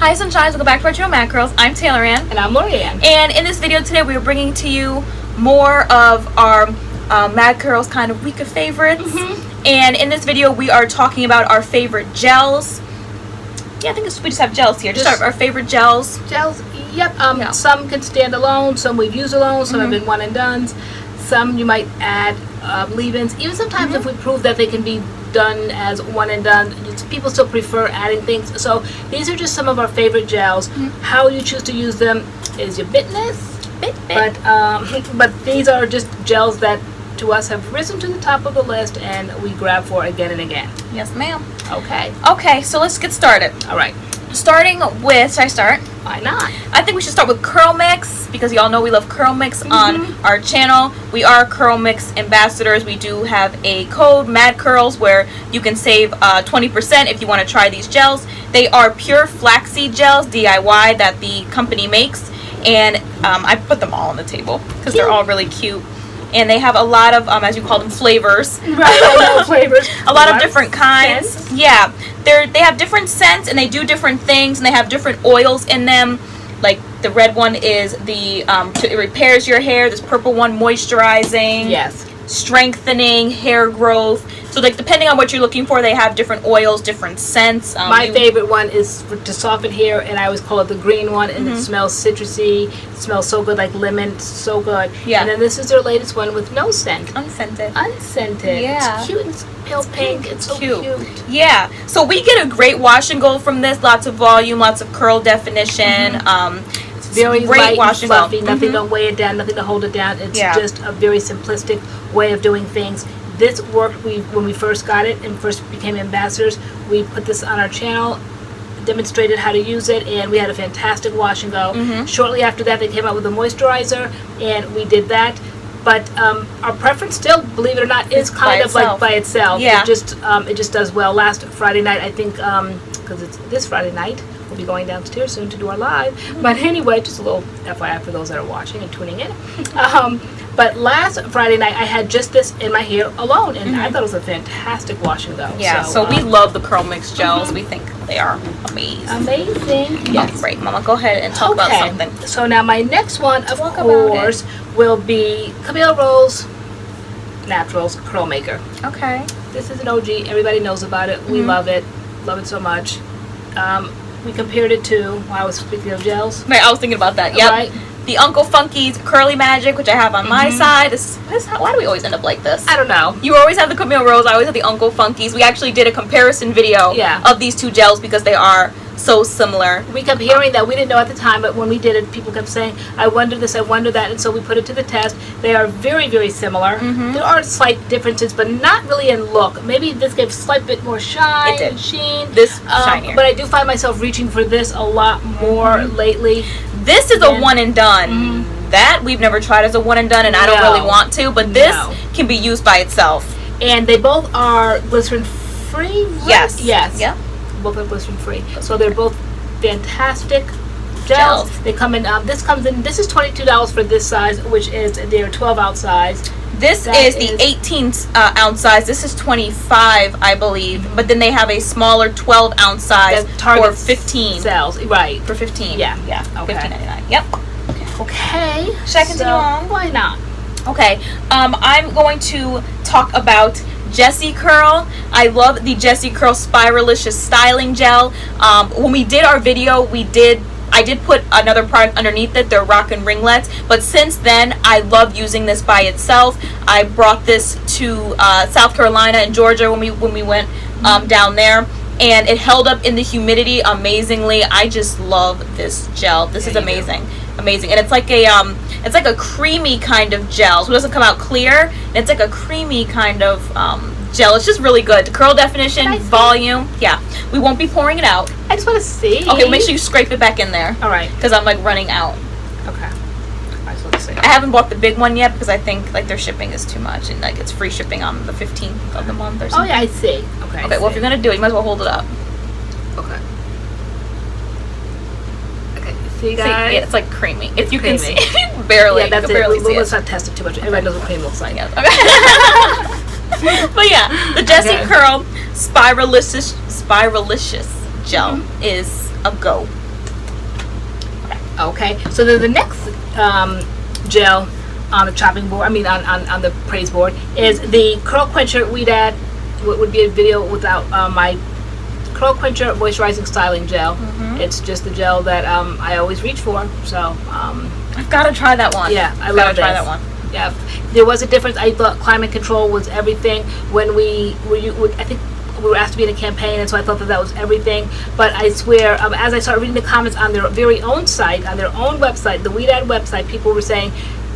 Hi Sunshines, welcome back to our channel MADCURLS. I'm Taylor Ann. And I'm Moringa. And in this video today we are bringing to you more of our MADCURLS kind of week of favorites. And in this video we are talking about our favorite gels. Yeah, I think we just have gels here. Just our favorite gels. Gels, yep. Some can stand alone, some we've used alone, some have been one and dones. Some you might add leave-ins. Even sometimes if we prove that they can be done as one and done, people still prefer adding things. So these are just some of our favorite gels. How you choose to use them is your business. But these are just gels that to us have risen to the top of the list and we grab for again and again. Yes, ma'am. Okay. Okay, so let's get started. All right. Starting with, should I start? Why not? I think we should start with Curlmix because y'all know we love Curlmix on our channel. We are Curlmix ambassadors. We do have a code MADCURLS where you can save 20% if you want to try these gels. They are pure flaxseed gels, DIY, that the company makes, and I put them all on the table because they're all really cute. And they have a lot of, as you call them, flavors. Right, I know flavors. A lot of different kinds. Scents. Yeah, they have different scents and they do different things and they have different oils in them. Like the red one is the it repairs your hair. This purple one moisturizing. Yes. Strengthening hair growth. So like depending on what you're looking for, they have different oils, different scents. My favorite one is to soften hair, and I always call it the green one, and it smells citrusy. It smells so good, like lemon, so good. Yeah. And then this is their latest one with no scent. Unscented. Unscented. Yeah. It's cute. It's pale pink. It's so cute. Yeah. So we get a great wash and go from this. Lots of volume, lots of curl definition. It's very great light wash and and fluffy. go. Nothing to weigh it down. Nothing to hold it down. It's just a very simplistic way of doing things. This worked when we first got it and first became ambassadors. We put this on our channel, demonstrated how to use it, and we had a fantastic wash and go. Shortly after that, they came out with a moisturizer, and we did that. But our preference still, believe it or not, is kind of like by itself. Yeah. It just does well. Last Friday night, I think, because it's this Friday night, we'll be going downstairs soon to do our live. But anyway, just a little FYI for those that are watching and tuning in. But last Friday night, I had just this in my hair alone, and I thought it was a fantastic wash and go. Yeah, so we love the Curlmix gels. We think they are amazing. Amazing. Yes. Great, Mama. Go ahead and talk about something. So now my next one, of course, will be Camille Rose Naturals Curl Maker. Okay. This is an OG. Everybody knows about it. We love it. Love it so much. We compared it to, when I was speaking of gels. Right, I was thinking about that. Yep. Right. The Uncle Funky's Curly Magic, which I have on my side. Why do we always end up like this? I don't know. You always have the Camille Rose. I always have the Uncle Funky's. We actually did a comparison video of these two gels because they are so similar. We kept hearing that. We didn't know at the time, but when we did it, people kept saying, I wonder this, I wonder that, and so we put it to the test. They are very, very similar. There are slight differences, but not really in look. Maybe this gave a slight bit more shine and sheen. This shinier. But I do find myself reaching for this a lot more lately. This is a one and done. That we've never tried as a one and done, and I don't really want to, but this can be used by itself. And they both are glycerin free? Right? Yes. Yep. Both are glycerin free. So they're both fantastic gels. They come in, this is $22 for this size, which is their 12-ounce size. This is the 18-ounce size. This is 25, I believe. But then they have a smaller 12-ounce size for 15. Sales, right. For 15. Yeah. Okay. $15.99. Yep. Okay. Should I continue on? Why not? Okay. I'm going to talk about DevaCurl. I love the DevaCurl Spiralicious Styling Gel. When we did our video, I did put another product underneath it, their Rockin' Ringlets, but since then I love using this by itself. I brought this to South Carolina and Georgia when we went down there, and it held up in the humidity amazingly. I just love this gel. This is amazing. And it's like a creamy kind of gel. So it doesn't come out clear. It's like a creamy kind of gel. It's just really good. Curl definition, volume. Yeah. We won't be pouring it out. I just want to see. Okay, well, make sure you scrape it back in there. All right. Because I'm like running out. Okay. I just want to see. I haven't bought the big one yet because I think like their shipping is too much, and like it's free shipping on the 15th of the month or something. Oh yeah, I see. Okay. Okay. Well, if you're gonna do it, you might as well hold it up. Okay. See, guys? Yeah, it's like creamy. If you can see, barely. Yeah, that's it. Barely Let's not test it too much. Everybody knows what cream looks like. Yeah. Okay. But yeah, the DevaCurl Spiralicious Gel is a go. Okay, so then the next gel on the chopping board, I mean on the praise board, is the Curl Quencher Weed Ad. What would be a video without my Curl Quencher Moisturizing Styling Gel. It's just the gel that I always reach for. So I've got to try that one. Yeah, I love try that one. Yeah, there was a difference. I thought climate control was everything when I think we were asked to be in a campaign, and so I thought that was everything. But I swear, as I started reading the comments on their very own site, on their own website, the Weed Ad website, people were saying,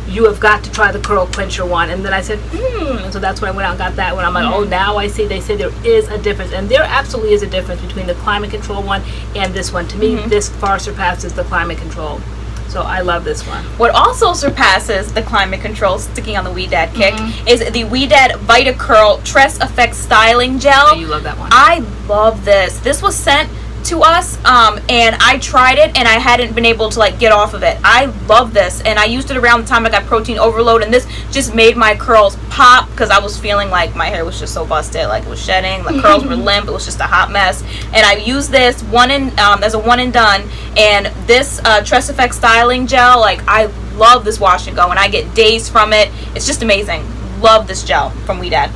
you have got to try the Curl Quencher one. And then I said, and so that's when I went out and got that one. I'm like, oh, now I see. They say there is a difference, and there absolutely is a difference between the climate control one and this one. To me, this far surpasses the climate control. So I love this one. What also surpasses the climate control, sticking on the Weed Ad kick, is the Weed Ad DevaCurl Tress Effect Styling Gel. Yeah, you love that one. I love this. This was sent to us, and I tried it, and I hadn't been able to like get off of it. I love this, and I used it around the time I got protein overload, and this just made my curls pop because I was feeling like my hair was just so busted, like it was shedding, the curls were limp, it was just a hot mess. And I used this as a one and done, and this Tress Effect Styling Gel, like I love this wash and go, and I get days from it. It's just amazing. Love this gel from Weed Ad.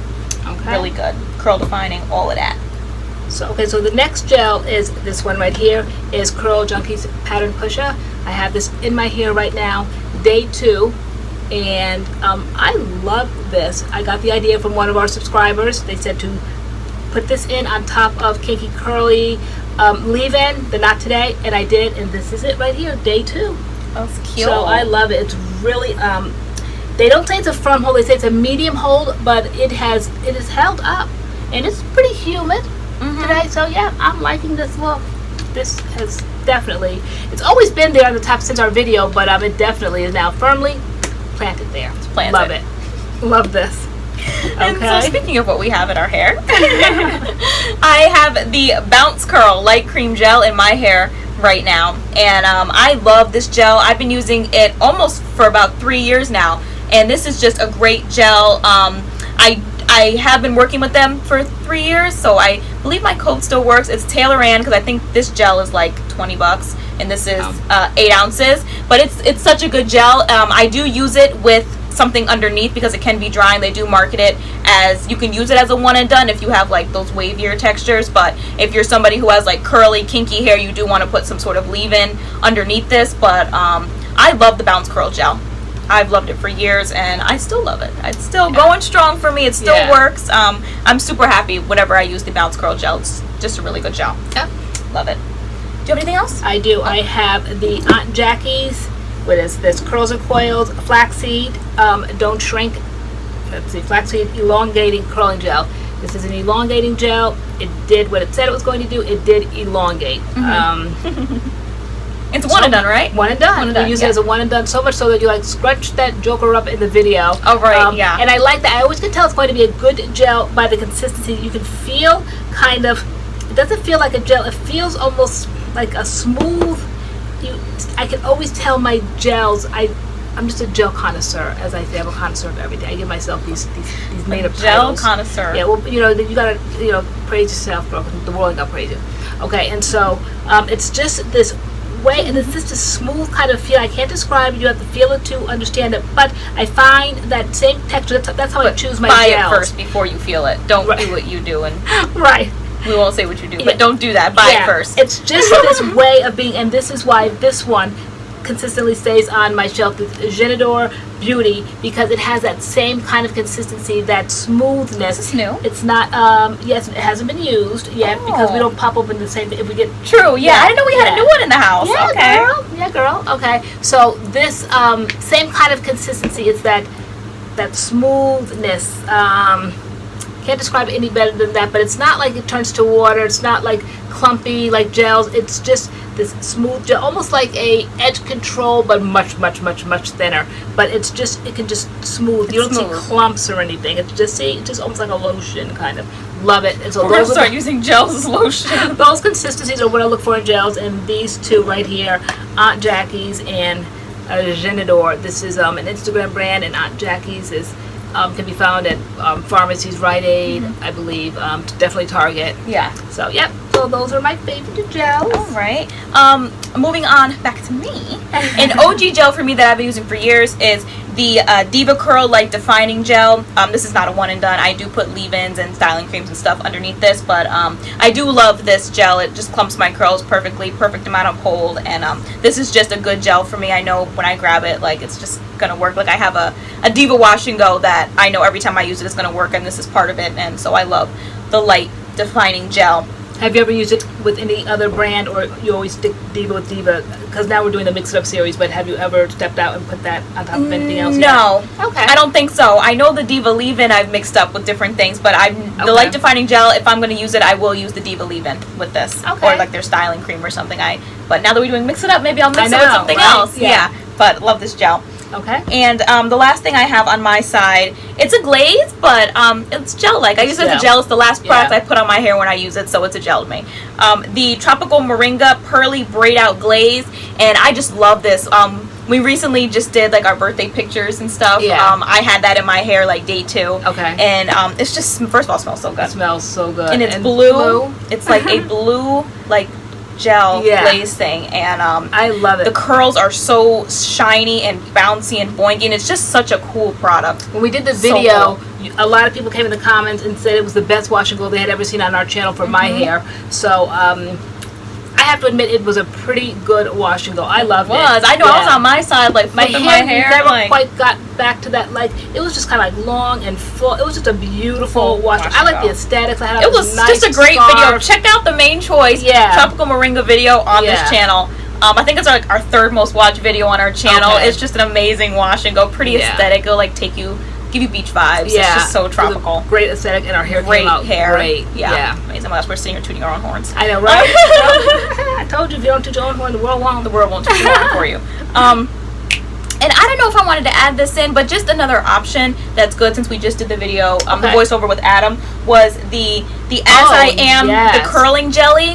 Okay. Really good. Curl defining, all of that. So, okay, so the next gel is this one right here, is Curl Junkies Pattern Pusher. I have this in my hair right now, day 2, and I love this. I got the idea from one of our subscribers. They said to put this in on top of Kinky Curly leave-in, the Not Today, and I did, and this is it right here, day 2. That's cute. So I love it. It's really, they don't say it's a firm hold, they say it's a medium hold, but it is held up, and it's pretty humid today. So yeah, I'm liking this look. This has definitely, it's always been there on the top since our video, but it definitely is now firmly planted there. It's planted. Love it. Love this. And Okay. so speaking of what we have in our hair, I have the Bounce Curl Light Cream Gel in my hair right now, and I love this gel. I've been using it almost for about 3 years now, and this is just a great gel. I have been working with them for 3 years, so I believe my code still works. It's Taylor Ann, because I think this gel is like $20, and this is 8 ounces. But it's such a good gel. I do use it with something underneath because it can be dry, and they do market it as, you can use it as a one and done if you have like those wavier textures. But if you're somebody who has like curly, kinky hair, you do want to put some sort of leave-in underneath this. But I love the Bounce Curl Gel. I've loved it for years, and I still love it. It's still going strong for me. It still works. I'm super happy whenever I use the Bounce Curl Gel. It's just a really good gel. Yep. Love it. Do you have anything else? I do. I have the Aunt Jackie's, what is this? Curls and Coils Flaxseed Don't Shrink. Let's see, Flaxseed Elongating Curling Gel. This is an elongating gel. It did what it said it was going to do. It did elongate. It's one and done, right? One and done. We use it as a one and done, so much so that you like scrunch that joker up in the video. Oh, right, yeah. And I like that. I always can tell it's going to be a good gel by the consistency. You can feel kind of, it doesn't feel like a gel. It feels almost like a smooth, I can always tell my gels, I'm just a gel connoisseur, as I say. I'm a connoisseur of everything. I give myself these made up gel titles. connoisseur. Yeah, well, you gotta, praise yourself, bro. The world ain't gonna praise you. Okay, and so it's just this way, and it's just a smooth kind of feel. I can't describe it. You have to feel it to understand it. But I find that same texture. That's how I choose my buy gels. it first before you feel it. Don't do what you do, and right. we won't say what you do, but don't do that. Buy it first. It's just this way of being, and this is why this one consistently stays on my shelf with Genidor Beauty, because it has that same kind of consistency, that smoothness. This is new. It's not, yes, it hasn't been used yet because we don't pop open the same thing if we get. True, yeah. I didn't know we had a new one in the house. Yeah, okay. girl. Yeah, girl. Okay. So this same kind of consistency. It's that smoothness. Can't describe it any better than that, but it's not like it turns to water. It's not like clumpy like gels. It's just this smooth gel, almost like a edge control, but much thinner. But it's just, it can just smooth. You don't see clumps or anything. It's just almost like a lotion kind of. Love it. And so we're gonna start using gels as lotion. Those consistencies are what I look for in gels, and these two right here, Aunt Jackie's and Genidor. This is an Instagram brand, and Aunt Jackie's is can be found at pharmacies, Rite Aid, I believe, definitely Target. Yeah. So, yep. So those are my favorite gels. All right. Moving on back to me. An OG gel for me that I've been using for years is the DevaCurl Light Defining Gel. This is not a one and done. I do put leave-ins and styling creams and stuff underneath this, but I do love this gel. It just clumps my curls perfectly, perfect amount of hold, and this is just a good gel for me. I know when I grab it, like, it's just gonna work. Like, I have a Diva Wash and Go that I know every time I use it it's gonna work, and this is part of it, and so I love the Light Defining Gel. Have you ever used it with any other brand, or you always stick Diva with Diva? Because now we're doing the Mix It Up series, but have you ever stepped out and put that on top of anything else? No. Yet? Okay. I don't think so. I know the Diva Leave-In I've mixed up with different things, but the Light Defining Gel, if I'm going to use it, I will use the Diva Leave-In with this. Okay. Or like their styling cream or something. But now that we're doing Mix It Up, maybe I'll mix it with something else. Yeah. But love this gel. Okay. And the last thing I have on my side, it's a glaze, but it's gel-like. I use it as a gel. It's the last product I put on my hair when I use it, so it's a gel to me. The Tropical Moringa Pearly Braid Out Glaze, and I just love this. We recently just did like our birthday pictures and stuff. Yeah. I had that in my hair like day 2. Okay. And it's just, first of all, it smells so good. It smells so good. And it's blue. It's like a blue, like, gel glaze thing, and I love it. The curls are so shiny and bouncy and boinky, and it's just such a cool product. When we did the video, a lot of people came in the comments and said it was the best wash and go they had ever seen on our channel for my hair. So I have to admit it was a pretty good wash and go. I loved it. I know. I was on my side, like flipping my hair. Never quite got back to that. Like, it was just kind of like long and full. It was just a beautiful wash. I like the aesthetics. I had it was nice just a great video. Check out the Main Choice Tropical Moringa video on this channel. I think it's like our 3rd most watched video on our channel. It's just an amazing wash and go. Pretty aesthetic. It'll like give you beach vibes. It's just so tropical. Great aesthetic, and our hair came out hair. Great. Yeah. Amazing. Oh my gosh, we're sitting here tooting our own horns. I know, right? I told you, if you don't toot your own horn, the world won't. The world won't toot your horn for you. And I don't know if I wanted to add this in, but just another option that's good since we just did the video, the voiceover with Adam, was the As I Am, the curling jelly.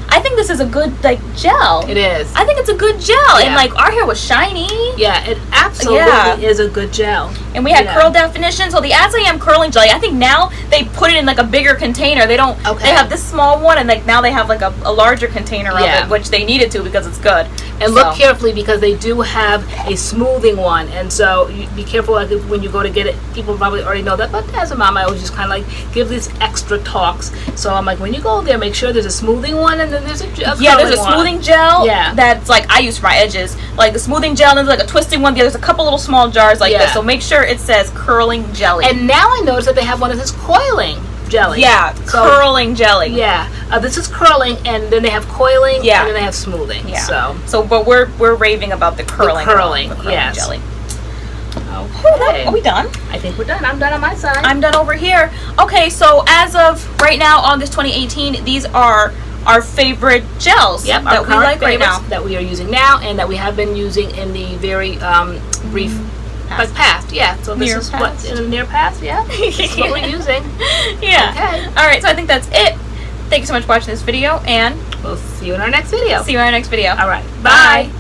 I think this is a good, like, gel. It is. I think it's a good gel. And, like, our hair was shiny. Yeah, it absolutely is a good gel. And we had curl definition. So the As I Am curling jelly, I think now they put it in, like, a bigger container. They don't, they have this small one, and, like, now they have, like, a larger container of it, which they needed to because it's good. And look carefully, because they do have a smoothing one, and so you be careful, like, when you go to get it. People probably already know that, but as a mom, I always just kind of like give these extra talks. So I'm like, when you go there, make sure there's a smoothing one, and then there's a there's a smoothing gel that's like I use for my edges, like the smoothing gel, and there's like a twisting one. There's a couple little small jars like this, so make sure it says curling jelly. And now I notice that they have one that says coiling jelly. Yeah, curling jelly. Yeah, this is curling, and then they have coiling, and then they have smoothing. Yeah. But we're raving about the curling jelly. Okay. Are we done? I think we're done. I'm done on my side. I'm done over here. Okay, so as of right now, August 2018, these are our favorite gels that we like right now. That we are using now, and that we have been using in the very brief past. Yeah, so this is what's in the near past. Yeah, this is what we're using. Yeah. Okay. All right, so I think that's it. Thank you so much for watching this video, and we'll see you in our next video. See you in our next video. All right. Bye.